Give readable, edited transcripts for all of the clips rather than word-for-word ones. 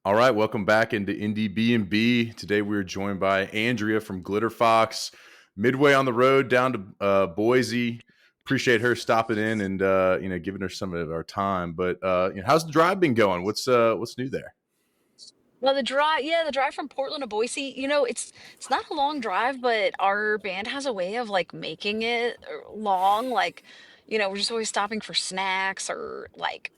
All right, welcome back into Indie B&B. Today we're joined by Andrea from Glitterfox, midway on the road down to Boise. Appreciate her stopping in and giving her some of our time. But how's the drive been going? What's new there? Well, the drive from Portland to Boise, it's not a long drive, but our band has a way of like making it long. Like, we're just always stopping for snacks or like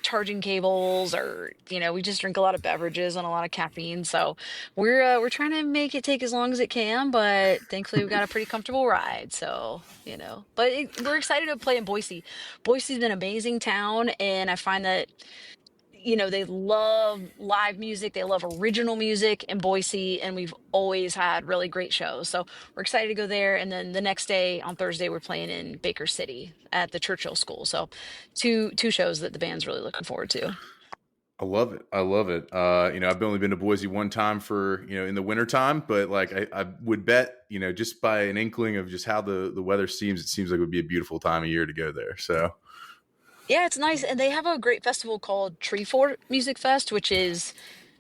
charging cables, or we just drink a lot of beverages and a lot of caffeine. So we're trying to make it take as long as it can, but thankfully we got a pretty comfortable ride. So, we're excited to play in Boise. Boise's an amazing town, and I find that they love live music. They love original music in Boise, and we've always had really great shows. So we're excited to go there. And then the next day on Thursday, we're playing in Baker City at the Churchill School. So two shows that the band's really looking forward to. I love it. I love it. I've only been to Boise one time for, in the wintertime, but like I would bet, just by an inkling of just how the weather seems, it seems like it would be a beautiful time of year to go there. So, Yeah, it's nice. And they have a great festival called Tree Fort Music Fest, which is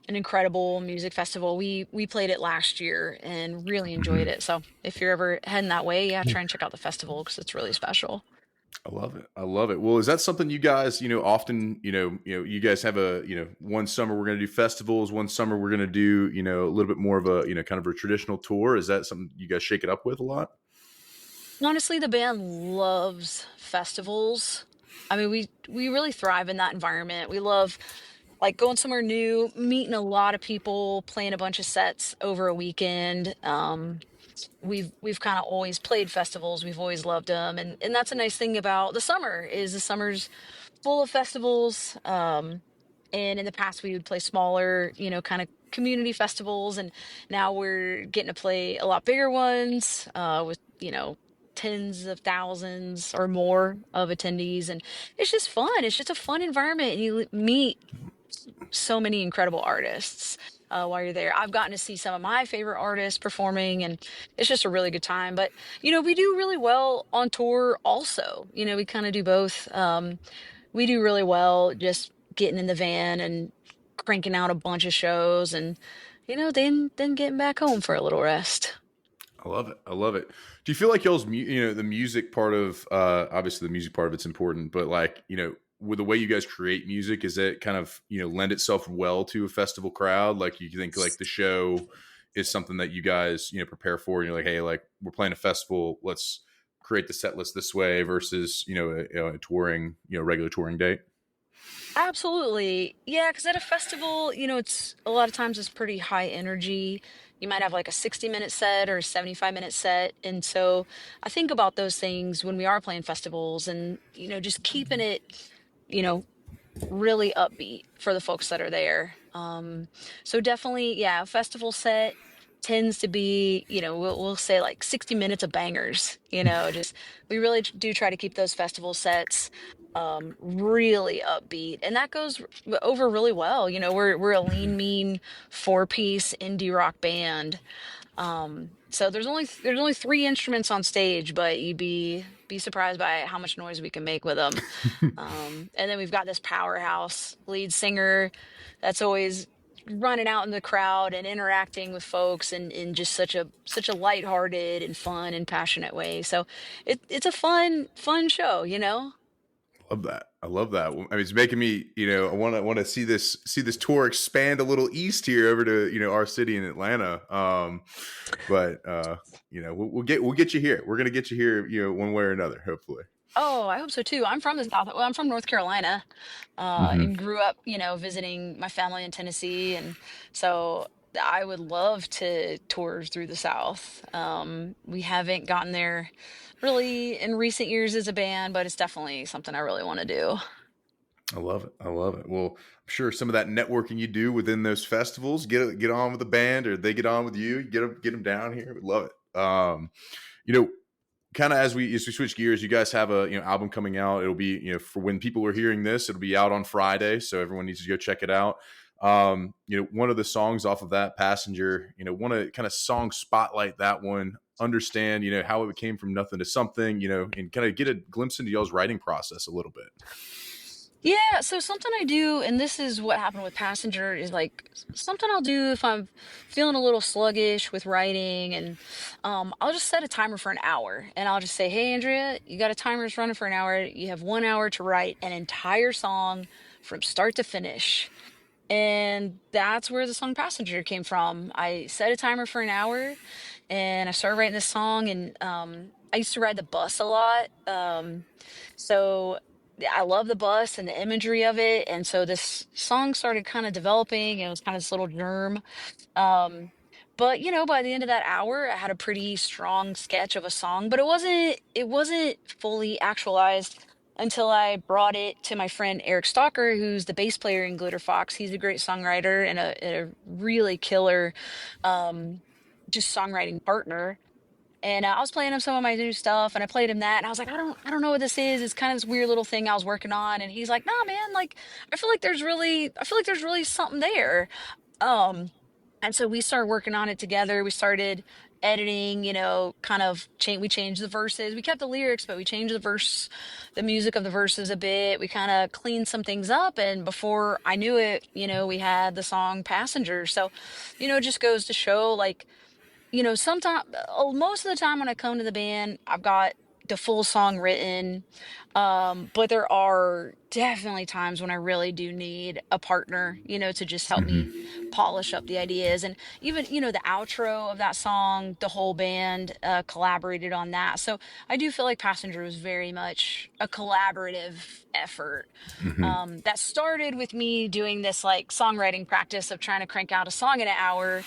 an incredible music festival. We played it last year and really enjoyed mhm. it. So if you're ever heading that way, yeah, try and check out the festival because it's really special. I love it. I love it. Well, is that something you guys, often, you guys have a, one summer we're going to do festivals, one summer we're going to do, a little bit more of a, kind of a traditional tour. Is that something you guys shake it up with a lot? Honestly, the band loves festivals. I mean, we really thrive in that environment. We love like going somewhere new, meeting a lot of people, playing a bunch of sets over a weekend. We've kind of always played festivals. We've always loved them, and that's a nice thing about the summer is the summer's full of festivals. And in the past, we would play smaller, kind of community festivals, and now we're getting to play a lot bigger ones with tens of thousands or more of attendees, and it's just fun. It's just a fun environment, and you meet so many incredible artists while you're there. I've gotten to see some of my favorite artists performing, and it's just a really good time. But we do really well on tour. Also, we kind of do both. We do really well just getting in the van and cranking out a bunch of shows, and then getting back home for a little rest. I love it. I love it. Do you feel like y'all's, the music part of, obviously the music part of it's important, but like, with the way you guys create music, is it kind of, lend itself well to a festival crowd? Like you think like the show is something that you guys, prepare for and you're like, hey, like we're playing a festival, let's create the set list this way versus, a touring, regular touring date. Absolutely. Yeah, because at a festival, it's a lot of times it's pretty high energy. You might have like a 60-minute set or a 75-minute set. And so I think about those things when we are playing festivals and, just keeping it, you know, really upbeat for the folks that are there. So definitely, yeah, a festival set tends to be, we'll say like 60 minutes of bangers, just we really do try to keep those festival sets really upbeat, and that goes over really well. We're a lean mean four-piece indie rock band. So there's only three instruments on stage, but you'd be surprised by how much noise we can make with them. And then we've got this powerhouse lead singer that's always running out in the crowd and interacting with folks in just such a lighthearted and fun and passionate way. So it's a fun show. Love that. I love that. I mean, it's making me, I want to see this tour expand a little east here over to, our city in Atlanta. But we'll get you here. We're gonna get you here, one way or another, hopefully. Oh, I hope so too. I'm from the South. Well, I'm from North Carolina, Hmm. and grew up, visiting my family in Tennessee, and so I would love to tour through the South. We haven't gotten there really in recent years as a band, but it's definitely something I really want to do. I love it. I love it. Well, I'm sure some of that networking you do within those festivals, get on with the band, or they get on with you. Get them down here. We love it. You know, kind of as we switch gears, you guys have a album coming out. It'll be for when people are hearing this, it'll be out on Friday, so everyone needs to go check it out. One of the songs off of that, Passenger, want to kind of song spotlight that one, understand how it came from nothing to something, and kind of get a glimpse into y'all's writing process a little bit. Yeah, so something I do, and this is what happened with Passenger, is like something I'll do if I'm feeling a little sluggish with writing, and I'll just set a timer for an hour, and I'll just say, "Hey, Andrea, you got a timer that's running for an hour. You have 1 hour to write an entire song from start to finish." And that's where the song Passenger came from. I set a timer for an hour and I started writing this song. And I used to ride the bus a lot. So yeah, I love the bus and the imagery of it. And so this song started kind of developing. It was kind of this little germ. Um, but by the end of that hour, I had a pretty strong sketch of a song, but it wasn't fully actualized until I brought it to my friend Eric Stalker, who's the bass player in Glitterfox. He's a great songwriter and a really killer, um, just songwriting partner. And I was playing him some of my new stuff, and I played him that, and I was like, I don't know what this is. It's kind of this weird little thing I was working on, and he's like, Nah, man, like I feel like there's really something there. Um, and so we started working on it together. We started editing, kind of change. We changed the verses. We kept the lyrics, but we changed the music of the verses a bit. We kind of cleaned some things up, and before I knew it, we had the song "Passenger." So, it just goes to show, like, sometimes, most of the time when I come to the band, I've got the full song written. But there are definitely times when I really do need a partner, to just help me Hmm. polish up the ideas. And even, the outro of that song, the whole band collaborated on that. So I do feel like Passenger was very much a collaborative effort. Hmm. That started with me doing this like songwriting practice of trying to crank out a song in an hour,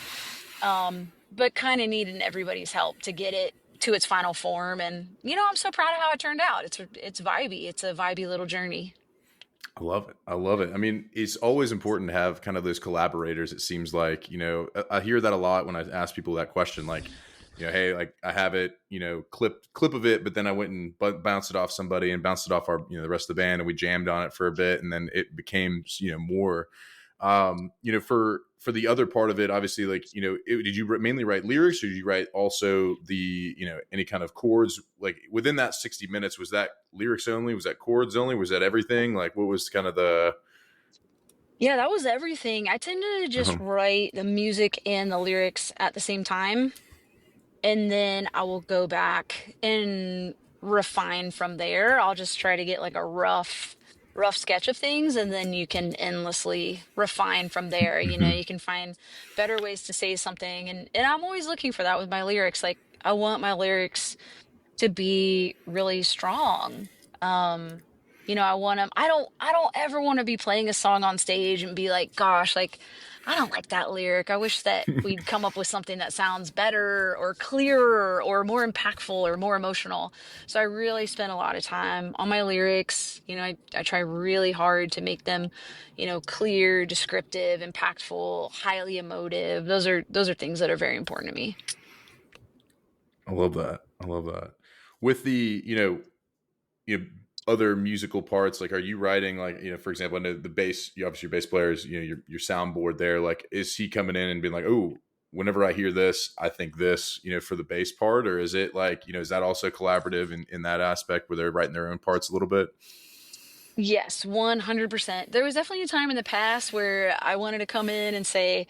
but kind of needing everybody's help to get it to its final form. And I'm so proud of how it turned out. It's vibey. It's a vibey little journey. I love it. I love it. I mean, it's always important to have kind of those collaborators. It seems like, I hear that a lot when I ask people that question, like, hey, like I have it, clip of it, but then I went and bounced it off somebody and bounced it off our, the rest of the band, and we jammed on it for a bit, and then it became, more. For the other part of it, obviously, like, did you mainly write lyrics, or did you write also the, any kind of chords? Like within that 60 minutes, was that lyrics only? Was that chords only? Was that everything? Like what was kind of the? Yeah, that was everything. I tended to just Um, write the music and the lyrics at the same time, and then I will go back and refine from there. I'll just try to get like a rough sketch of things, and then you can endlessly refine from there. mhm. You can find better ways to say something, and I'm always looking for that with my lyrics. Like I want my lyrics to be really strong. Um, I want them. I don't ever want to be playing a song on stage and be like, gosh, like I don't like that lyric. I wish that we'd come up with something that sounds better or clearer or more impactful or more emotional. So I really spend a lot of time on my lyrics. I try really hard to make them, clear, descriptive, impactful, highly emotive. Those are things that are very important to me. I love that. I love that. With the, you know other musical parts, like are you writing, like, for example, I know the bass, you obviously your bass players, your soundboard there, like is he coming in and being like, oh, whenever I hear this I think this, for the bass part, or is it like, is that also collaborative in that aspect where they're writing their own parts a little bit? Yes, 100%. There was definitely a time in the past where I wanted to come in and say,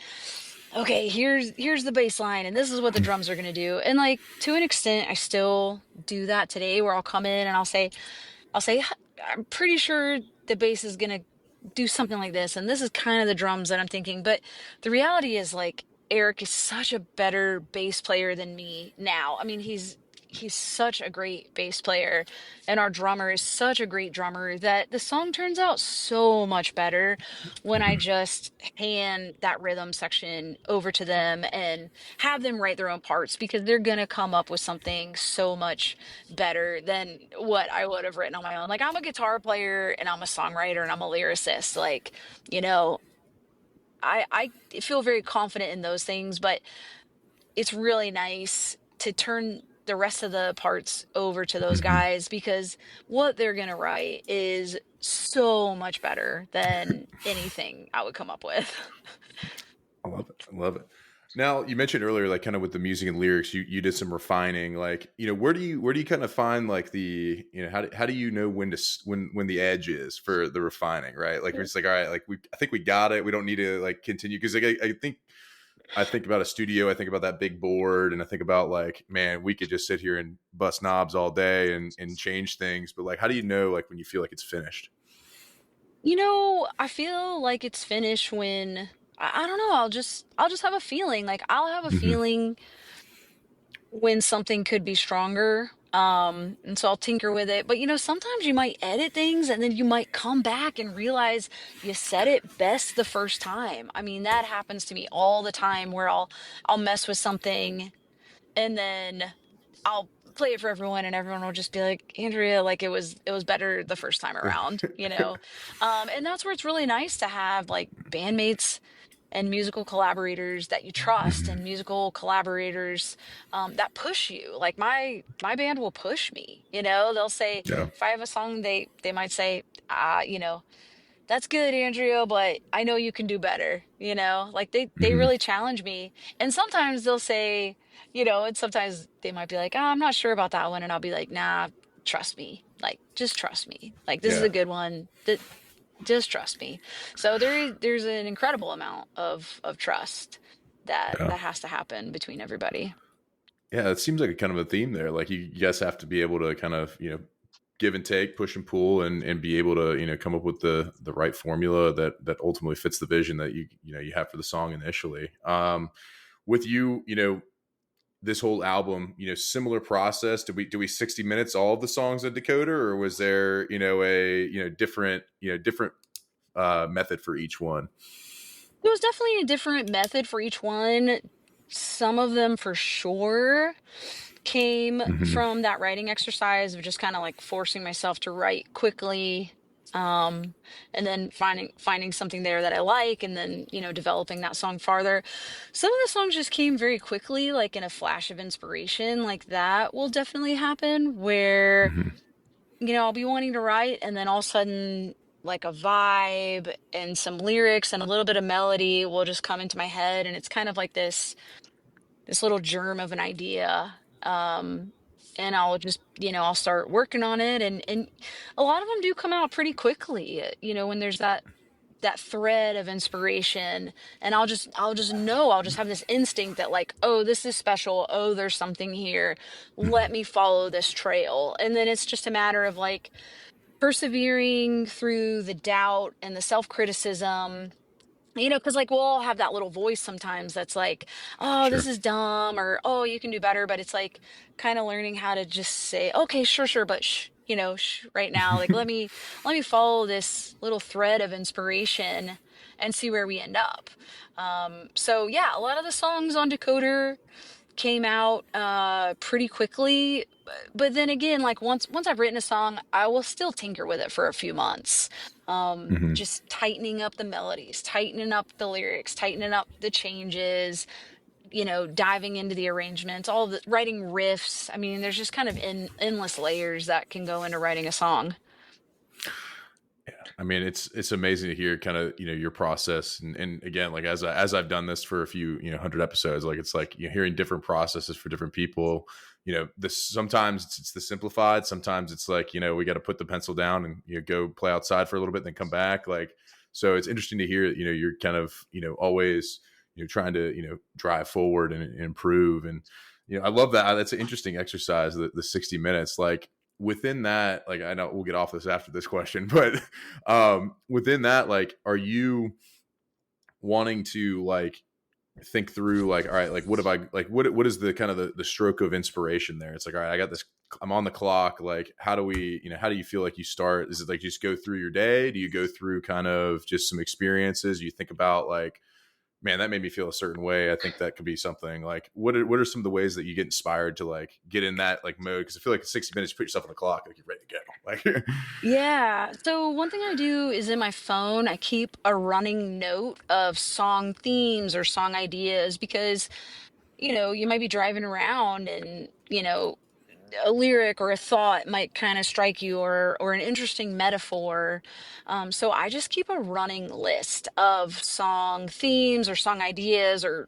okay, here's the bass line and this is what the drums are going to do. And like to an extent I still do that today, where I'll come in and I'll say I'm pretty sure the bass is going to do something like this, and this is kind of the drums that I'm thinking. But the reality is, like, Eric is such a better bass player than me now. I mean, he's such a great bass player, and our drummer is such a great drummer, that the song turns out so much better when I Mhm. just hand that rhythm section over to them and have them write their own parts, because they're going to come up with something so much better than what I would have written on my own. Like, I'm a guitar player and I'm a songwriter and I'm a lyricist. Like, you know, I feel very confident in those things, but it's really nice to turn the rest of the parts over to those Mhm. guys, because what they're gonna write is so much better than anything I would come up with. I love it. I love it. Now you mentioned earlier, like kind of with the music and lyrics, you did some refining. Like, where do you kind of find like how do you know when when the edge is for the refining, right? Like we're just like, all right, like I think we got it. We don't need to like continue because like I think about a studio, I think about that big board, and I think about like, man, we could just sit here and bust knobs all day and change things. But like, how do you know like when you feel like it's finished? I feel like it's finished when I don't know, I'll just have a feeling. Like I'll have a Hmm. feeling when something could be stronger. And so I'll tinker with it. But sometimes you might edit things and then you might come back and realize you said it best the first time. I mean, that happens to me all the time where I'll mess with something and then I'll play it for everyone and everyone will just be like, Andrea, like it was better the first time around. And that's where it's really nice to have like bandmates and musical collaborators that you trust Hmm. and musical collaborators that push you. Like my band will push me. They'll say Yeah. if I have a song, they might say, that's good, Andrea, but I know you can do better. Like they Hmm. really challenge me. And sometimes they'll say, and sometimes they might be like, I'm not sure about that one. And I'll be like, nah, trust me. Like, just trust me. Like, this is Yeah. a good one. Just trust me. So there's an incredible amount of trust that Yeah. that has to happen between everybody. Yeah, it seems like a kind of a theme there. Like you guys have to be able to kind of, give and take, push and pull, and be able to, come up with the right formula that ultimately fits the vision that you have for the song initially. With this whole album, similar process. Do we 60 minutes all of the songs in Decoder, or was there, a different method for each one? It was definitely a different method for each one. Some of them for sure came Hmm. from that writing exercise of just kind of like forcing myself to write quickly, um and then finding something there that I like, and then developing that song farther. Some of the songs just came very quickly, like in a flash of inspiration. Like that will definitely happen where Hmm. I'll be wanting to write, and then all of a sudden, like a vibe and some lyrics and a little bit of melody will just come into my head, and it's kind of like this little germ of an idea. And I'll just, I'll start working on it, and a lot of them do come out pretty quickly. When there's that thread of inspiration, and I'll just have this instinct that like, oh, this is special. Oh, there's something here. Let me follow this trail. And then it's just a matter of like persevering through the doubt and the self-criticism, because like we'll all have that little voice sometimes that's like, oh, this Sure. is dumb, or oh, you can do better. But it's like kind of learning how to just say, okay, sure, sure, but right now, like let me follow this little thread of inspiration and see where we end up. So yeah, a lot of the songs on Decoder came out pretty quickly. But then again, like once I've written a song, I will still tinker with it for a few months. Hmm. Just tightening up the melodies, tightening up the lyrics, tightening up the changes, diving into the arrangements, all of the writing riffs. I mean, there's just kind of endless layers that can go into writing a song. Yeah, I mean, it's amazing to hear kind of your process, and again, like as I've done this for a few 100 episodes, like it's like hearing different processes for different people. This sometimes it's the simplified, sometimes it's like we got to put the pencil down and go play outside for a little bit, then come back. Like so, it's interesting to hear you're kind of always trying to drive forward and improve, and I love that. That's an interesting exercise, the 60 minutes, like within that, like I know we'll get off this after this question, but within that, like, are you wanting to like think through like, all right, like what have I like what is the kind of the stroke of inspiration there? It's like, all right, I got this, I'm on the clock. Like, how do we, how do you feel like you start? Is it like just go through your day? Do you go through kind of just some experiences? You think about like, man, that made me feel a certain way. I think that could be something. Like, what are some of the ways that you get inspired to like get in that like mode? Because I feel like 60 minutes, you put yourself on the clock, like you're ready to go. Like, Yeah. So one thing I do is in my phone, I keep a running note of song themes or song ideas because, you might be driving around and, a lyric or a thought might kind of strike you, or an interesting metaphor. So I just keep a running list of song themes or song ideas or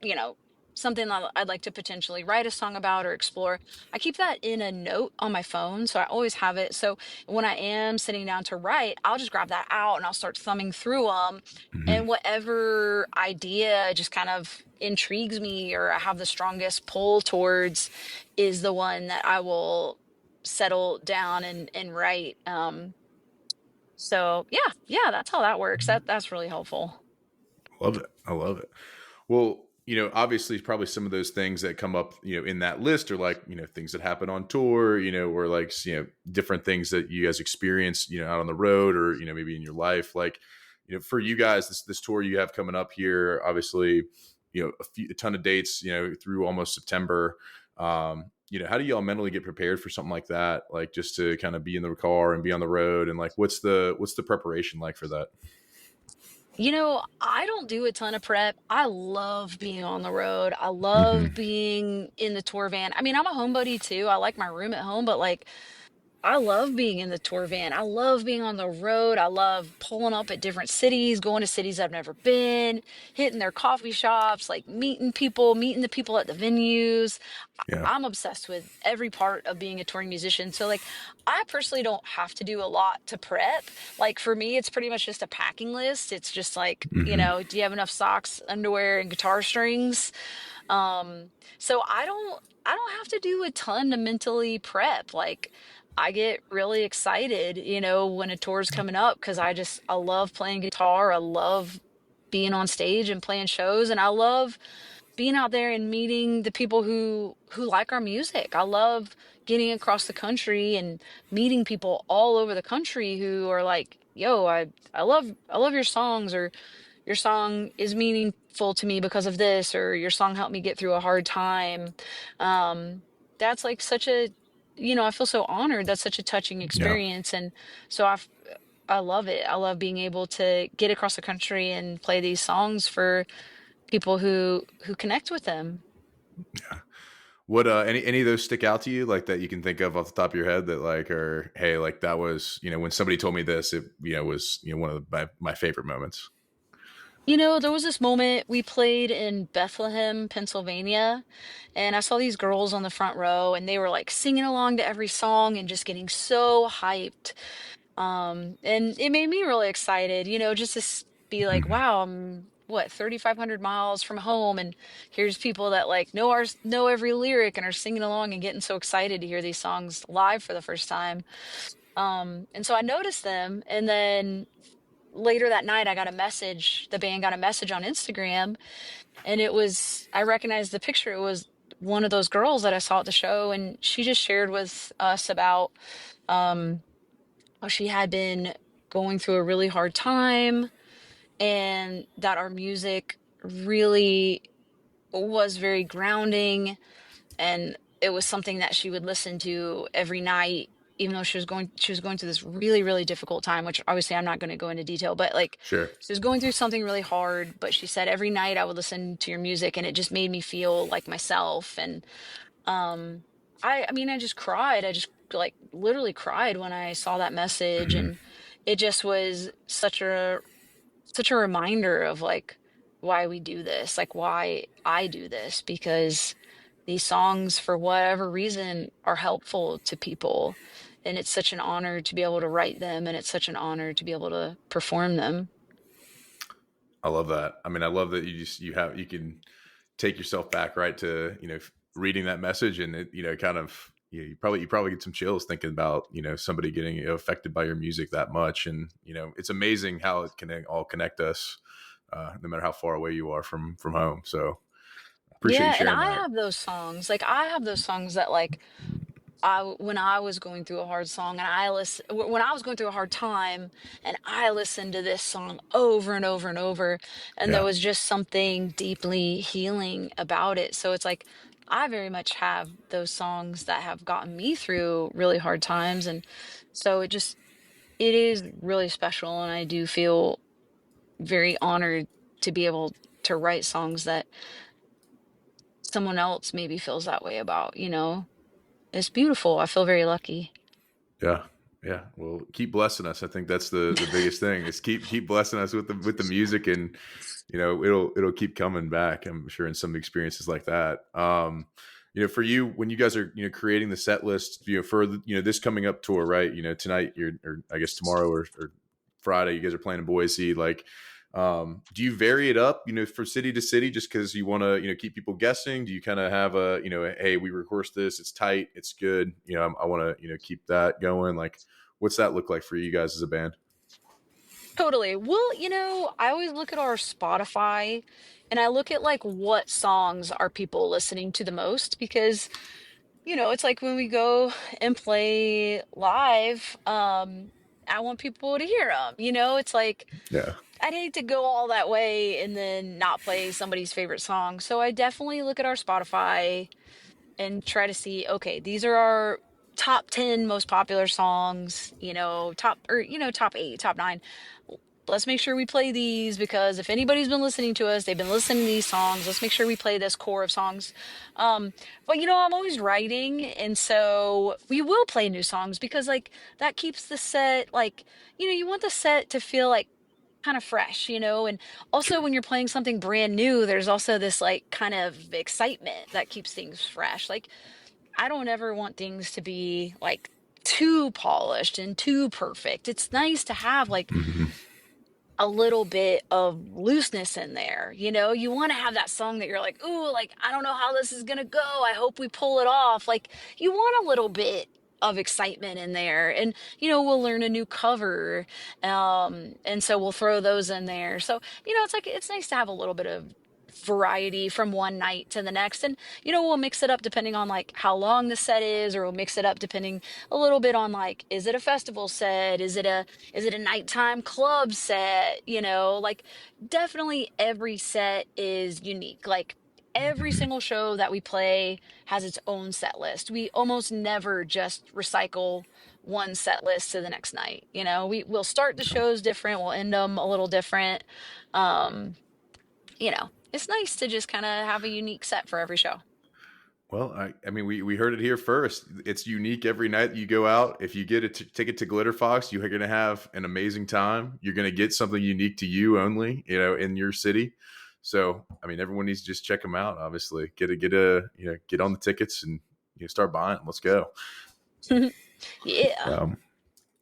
you know, something that I'd like to potentially write a song about or explore, I keep that in a note on my phone. So I always have it. So when I am sitting down to write, I'll just grab that out and I'll start thumbing through them. Hmm. And whatever idea just kind of intrigues me or I have the strongest pull towards is the one that I will settle down and write. So yeah, that's how that works. That's really helpful. Love it. I love it. Well, obviously, probably some of those things that come up, in that list are like, things that happen on tour, or like, different things that you guys experience, out on the road or, maybe in your life. Like, for you guys, this tour you have coming up here, obviously, a ton of dates, through almost September. How do y'all mentally get prepared for something like that? Like just to kind of be in the car and be on the road, and like, what's the preparation like for that? I don't do a ton of prep. I love being on the road. I Hmm. love being in the tour van. I mean, I'm a homebody too. I like my room at home, but like I love being in the tour van. I love being on the road. I love pulling up at different cities, going to cities I've never been, hitting their coffee shops, like meeting people, meeting the people at the venues. Yeah. I'm obsessed with every part of being a touring musician. So like I personally don't have to do a lot to prep. Like for me, it's pretty much just a packing list. It's just like, Hmm. do you have enough socks, underwear, and guitar strings? So I don't have to do a ton to mentally prep. Like I get really excited, when a tour's coming up because I love playing guitar. I love being on stage and playing shows and I love being out there and meeting the people who like our music. I love getting across the country and meeting people all over the country who are like, "Yo, I love your songs," or "Your song is meaningful to me because of this," or "Your song helped me get through a hard time." Um, that's like I feel so honored. That's such a touching Yeah. experience, and so I love it. I love being able to get across the country and play these songs for people who connect with them. What any of those stick out to you like that you can think of off the top of your head that like or hey like that was when somebody told me this it was one of my favorite moments. There was this moment we played in Bethlehem, Pennsylvania, and I saw these girls on the front row and they were like singing along to every song and just getting so hyped. And it made me really excited, just to be like, Hmm. wow, I'm what, 3,500 miles from home, and here's people that like know every lyric and are singing along and getting so excited to hear these songs live for the first time. And so I noticed them, and then later that night I got a message. The band got a message on Instagram, and I recognized the picture. It was one of those girls that I saw at the show, and she just shared with us about um how she had been going through a really hard time and that our music really was very grounding and it was something that she would listen to every night even though she was going through this really really difficult time, which obviously I'm not going to go into detail, but like Sure. she was going through something really hard, but she said every night I would listen to your music and it just made me feel like myself. And um, I mean, I just cried. I just like literally cried when I saw that message, Hmm. and it just was such a reminder of like why we do this, like why I do this, because these songs, for whatever reason, are helpful to people, and it's such an honor to be able to write them, and it's such an honor to be able to perform them. I love that. I mean, I love that you can take yourself back right to reading that message and it kind of you probably get some chills thinking about somebody getting affected by your music that much. And it's amazing how it can all connect us no matter how far away you are from home. So I appreciate you Yeah, and sharing I that. have those songs. Like I have those songs that like when I was going through a hard song and when I was going through a hard time and I listened to this song over and over and over, and there Yeah. was just something deeply healing about it. So it's like I very much have those songs that have gotten me through really hard times, and so it is really special, and I do feel very honored to be able to write songs that someone else maybe feels that way about. It's beautiful. I feel very lucky. Yeah. Yeah, well, keep blessing us. I think that's the biggest thing is keep blessing us with the music, and it'll keep coming back. I'm sure in some experiences like that. For you, when you guys are creating the set list, for this coming up tour, right? Tonight, or I guess tomorrow or Friday, you guys are playing in Boise. Like, do you vary it up, from city to city, just because you want to, keep people guessing? Do you kind of have hey, we rehearsed this, it's tight, it's good, I want to, keep that going? Like, what's that look like for you guys as a band? Totally. Well, I always look at our Spotify and I look at like what songs are people listening to the most because, it's like when we go and play live, I want people to hear them. It's like Yeah. I'd hate to go all that way and then not play somebody's favorite song. So I definitely look at our Spotify and try to see, okay, these are our top 10 most popular songs, top 8, top 9. Let's make sure we play these because if anybody's been listening to us, they've been listening to these songs. Let's make sure we play this core of songs. But I'm always writing, and so we will play new songs because like that keeps the set like, you want the set to feel like kind of fresh, and also Sure. when you're playing something brand new, there's also this like kind of excitement that keeps things fresh. Like I don't ever want things to be like too polished and too perfect. It's nice to have like Hmm. a little bit of looseness in there. You want to have that song that you're like, ooh, like, I don't know how this is going to go. I hope we pull it off. Like, you want a little bit of excitement in there. And, we'll learn a new cover. And so we'll throw those in there. So, it's like, it's nice to have a little bit of variety from one night to the next. And, we'll mix it up depending on like how long the set is, or we'll mix it up depending a little bit on like, is it a festival set? Is it a nighttime club set? Like definitely every set is unique. Like every Hmm. single show that we play has its own set list. We almost never just recycle one set list to the next night. We'll start the shows different, we'll end them a little different. Um, it's nice to just kind of have a unique set for every show. Well, I mean, we heard it here first. It's unique every night you go out. If you get a ticket to Glitterfox, you are going to have an amazing time. You're going to get something unique to you only, in your city. So, I mean, everyone needs to just check them out. Obviously, get on the tickets and start buying. Let's go. Yeah. Um,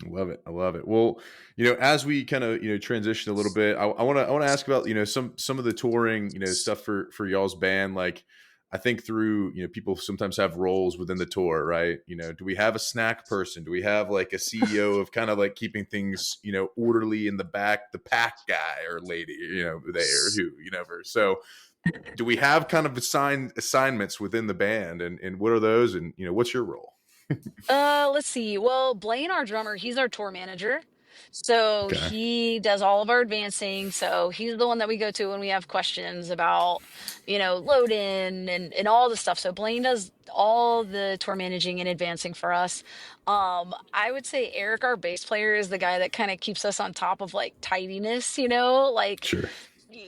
I love it. I love it. Well, as we kind of transition a little bit, I want to ask about some of the touring stuff for y'all's band. Like, I think through people sometimes have roles within the tour, right? Do we have a snack person? Do we have like a CEO of kind of like keeping things orderly in the back, the pack guy or lady there who so do we have kind of assignments within the band, and what are those, and what's your role? Let's see. Well, Blaine, our drummer, he's our tour manager. So Okay. he does all of our advancing. So he's the one that we go to when we have questions about, load in and all the stuff. So Blaine does all the tour managing and advancing for us. I would say Eric, our bass player, is the guy that kind of keeps us on top of like tidiness, like Sure.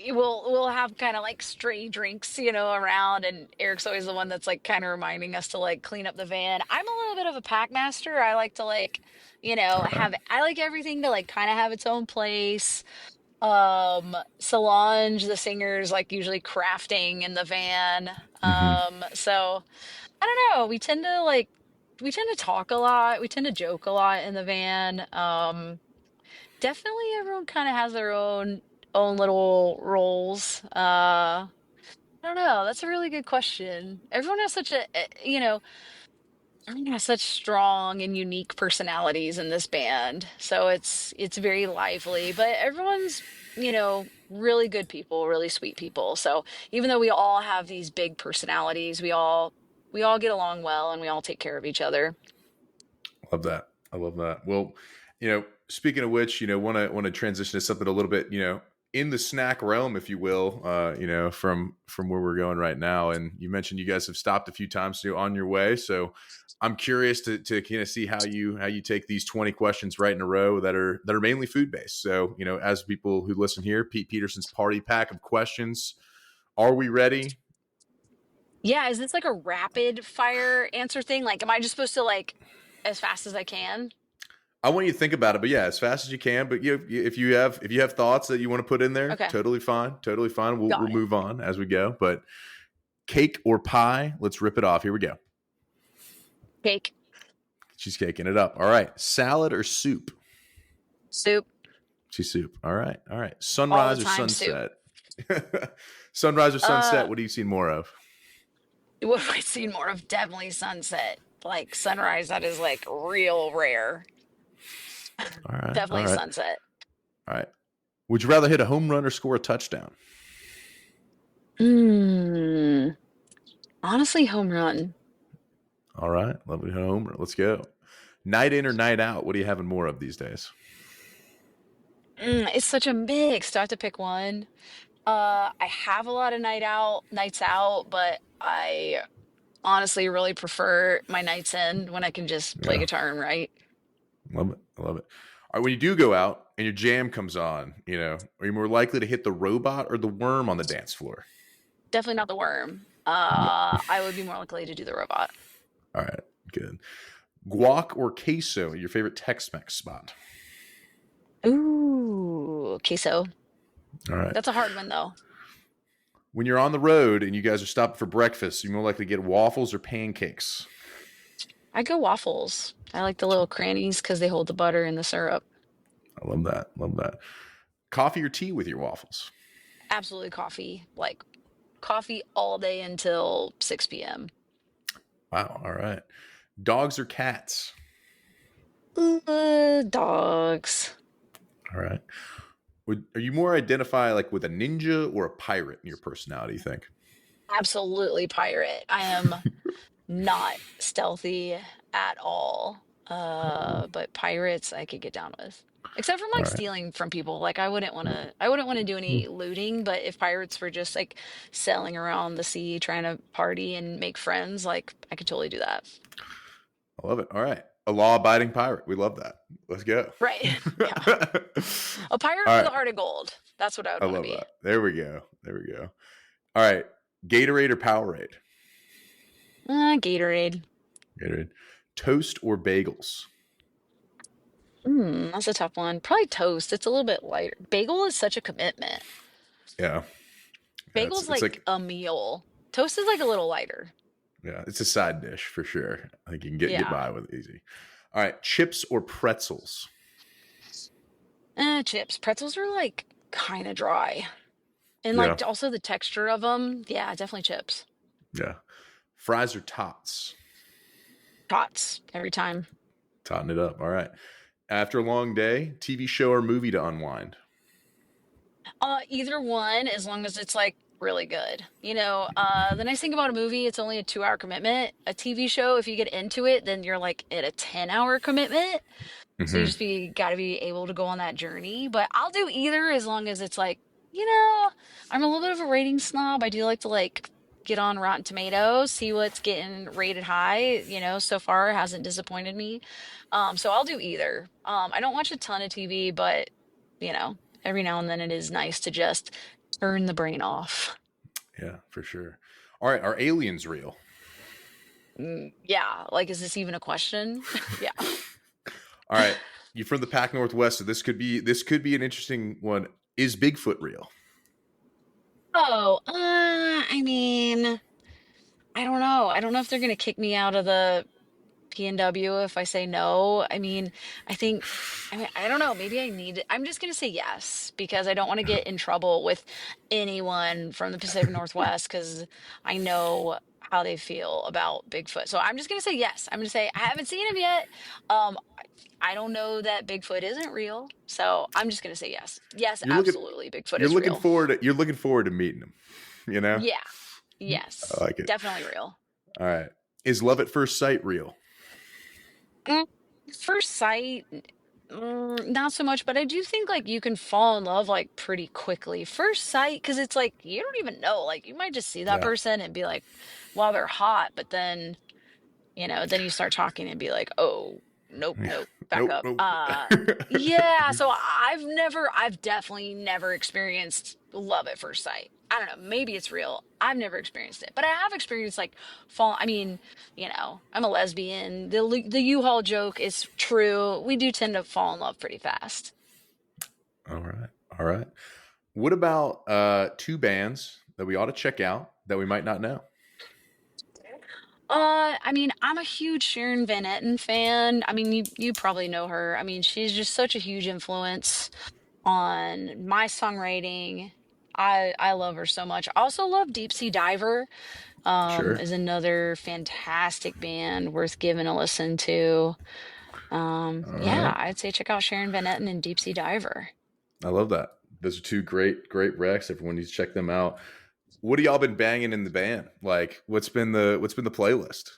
we'll have kind of like stray drinks, around, and Eric's always the one that's like kind of reminding us to like clean up the van. I'm a little bit of a pack master. I like to like, All right. I like everything to like kind of have its own place. Solange, the singer's like usually crafting in the van. Hmm. So I don't know. We tend to talk a lot. We tend to joke a lot in the van. Definitely everyone kind of has their own little roles. I don't know. That's a really good question. Everyone has everyone has such strong and unique personalities in this band. So it's very lively, but everyone's, really good people, really sweet people. So even though we all have these big personalities, we all get along well and we all take care of each other. Love that. I love that. Well, speaking of which, want to transition to something a little bit, in the snack realm, if you will, from where we're going right now. And you mentioned you guys have stopped a few times on your way. So I'm curious to kind of see how you take these 20 questions right in a row that are mainly food based. So, as people who listen here, Pete Peterson's party pack of questions. Are we ready? Yeah, is this like a rapid fire answer thing? Like, am I just supposed to like as fast as I can? I want you to think about it, but yeah, as fast as you can. But if you have thoughts that you want to put in there, Okay, totally fine, totally fine. We'll got it. move on as we go. But cake or pie? Let's rip it off. Here we go. Cake, She's caking it up. All right, salad or soup? soup, She's soup. All right, all right. all the Sunrise or time soup. sunset? Sunrise or sunset? Uh, What do you see more of? what have I seen more of? Definitely sunset. Like sunrise, that is like real rare. All right, all Definitely right, sunset. all right. Would you rather hit a home run or score a touchdown? Mm, honestly, home run. All right, lovely home run. Let's go. Night in or night out? What are you having more of these days? It's such a mix. Do I have to pick one? I have a lot of nights out, but I honestly really prefer my nights in when I can just play Yeah, guitar and write. love it. I love it. All right, when you do go out and your jam comes on, are you more likely to hit the robot or the worm on the dance floor? Definitely not the worm. I would be more likely to do the robot. All right, good. Guac or queso? Your favorite Tex-Mex spot? Ooh, queso. All right. That's a hard one though. When you're on the road and you guys are stopping for breakfast, you're more likely to get waffles or pancakes. I go waffles. I like the little crannies because they hold the butter and the syrup. I love that. Love that. Coffee or tea with your waffles? Absolutely coffee. Like coffee all day until 6 p.m. Wow. All right. Dogs or cats? Dogs. All right. Are you more identify like with a ninja or a pirate in your personality, you think? Absolutely pirate. I am not stealthy at all. But pirates I could get down with. Except from All like right. stealing from people. Like I wouldn't want to do any looting, but if pirates were just like sailing around the sea trying to party and make friends, like I could totally do that. I love it. All right. A law abiding pirate. We love that. Let's go. Right. Yeah. A pirate All with a right. heart of gold. That's what I would I want to love be. that. There we go. There we go. All right. Gatorade or Powerade? Gatorade. Gatorade. Toast or bagels? That's a tough one. Probably toast. It's a little bit lighter. Bagel is such a commitment. Yeah. Yeah. Bagel's It's like like, a meal. Toast is like a little lighter. yeah, it's a side dish for sure. I think you can get Yeah. by with it easy. All right. Chips or pretzels? Chips. Pretzels are like kind of dry. And Yeah. like also the texture of them. Yeah, definitely chips. Yeah. Fries or tots? Tots every time. Totting it up. All right. After a long day, TV show or movie to unwind? Either one, as long as it's like really good. The nice thing about a movie, it's only a 2 hour commitment. A TV show, if you get into it, then you're like at a 10-hour commitment. So you Hmm. just gotta be able to go on that journey. But I'll do either as long as it's like, I'm a little bit of a rating snob. I do like to like get on Rotten Tomatoes, see what's getting rated high. So far it hasn't disappointed me. So I'll do either. I don't watch a ton of TV, but you know, every now and then it is nice to just turn the brain off. Yeah, for sure. All right. Are aliens real? Yeah, like is this even a question? Yeah. All right. You're from the Pac Northwest, so this could be an interesting one. Is Bigfoot real? Oh, I mean, I don't know. I don't know if they're gonna kick me out of the PNW if I say no. I think, I don't know. Maybe I'm just gonna say yes because I don't want to get in trouble with anyone from the Pacific Northwest because I know how they feel about Bigfoot. So I'm just gonna say yes. I'm gonna say I haven't seen him yet. I don't know that Bigfoot isn't real. So I'm just gonna say yes. Yes, You're looking absolutely. Bigfoot you're is looking real. forward to you're looking forward to meeting him, you know? Yeah. I Yes. like it. Definitely real. All right. Is love at first sight real? Mm, First sight, not so much, but I do think like you can fall in love like pretty quickly. First sight, because it's like you don't even know. Like you might just see that Yeah. person and be like, wow, they're hot, but then you start talking and be like, oh, nope, Yeah. nope, back Nope, up. nope. Yeah, so I've definitely never experienced love at first sight. I don't know, maybe it's real. I've never experienced it, but I have experienced like fall. I mean, I'm a lesbian. The U-Haul joke is true. We do tend to fall in love pretty fast. All right. All right. What about two bands that we ought to check out that we might not know? I mean, I'm a huge Sharon Van Etten fan. I mean, you probably know her. I mean, she's just such a huge influence on my songwriting. I love her so much. I also love Deep Sea Diver. Sure. Is another fantastic band worth giving a listen to. All Yeah, right. I'd say check out Sharon Van Etten and Deep Sea Diver. I love that. Those are two great recs. Everyone needs to check them out. What have y'all been banging in the band? Like, what's been the playlist?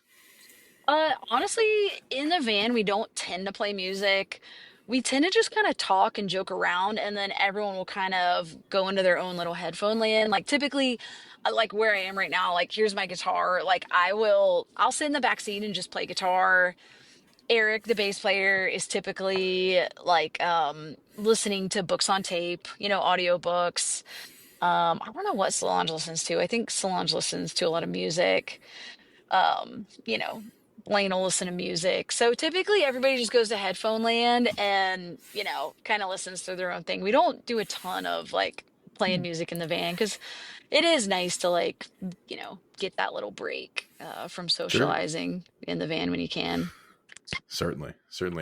Honestly, in the van, we don't tend to play music. We tend to just kind of talk and joke around, and then everyone will kind of go into their own little headphone land. Like typically, like where I am right now, like here's my guitar. Like I'll sit in the back seat and just play guitar. Eric, the bass player, is typically like listening to books on tape, audiobooks. I don't know what Solange listens to. I think Solange listens to a lot of music. um, you know, Blaine will listen to music. So typically everybody just goes to headphone land and, kind of listens to their own thing. We don't do a ton of like playing music in the van because it is nice to like, get that little break from Sure. socializing in the van when you can. Certainly.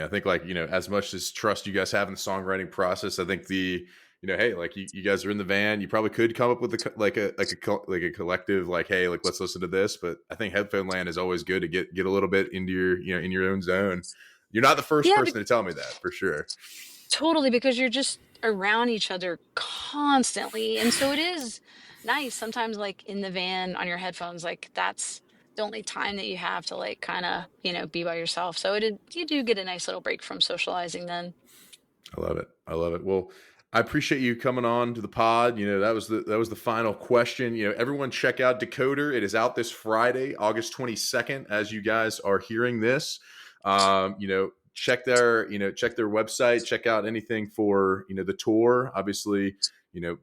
I think like as much as trust you guys have in the songwriting process, I think hey, like you guys are in the van, you probably could come up with like a collective like, hey, like let's listen to this. But I think headphone land is always good to get a little bit into your in your own zone. You're not the first Yeah, person to tell me that for sure. totally, because you're just around each other constantly. And so it is nice sometimes, like in the van on your headphones, like that's the only time that you have to like kind of, be by yourself. So you do get a nice little break from socializing then. I love it. I love it. Well, I appreciate you coming on to the pod. That was the final question. Everyone check out Decoder. It is out this Friday, August 22nd, as you guys are hearing this. Check their website, check out anything for, the tour. Obviously,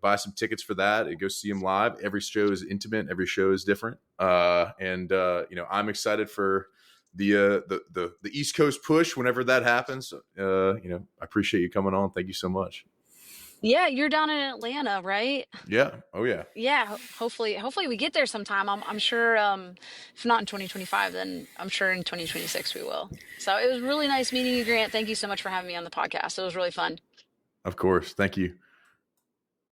buy some tickets for that and go see them live. Every show is intimate, every show is different. And I'm excited for the East Coast push whenever that happens. I appreciate you coming on. Thank you so much. Yeah, you're down in Atlanta, right? Yeah. Oh yeah. Yeah, hopefully we get there sometime. I'm sure if not in 2025, then I'm sure in 2026 we will. So it was really nice meeting you, Grant. Thank you so much for having me on the podcast. It was really fun. Of course. Thank you.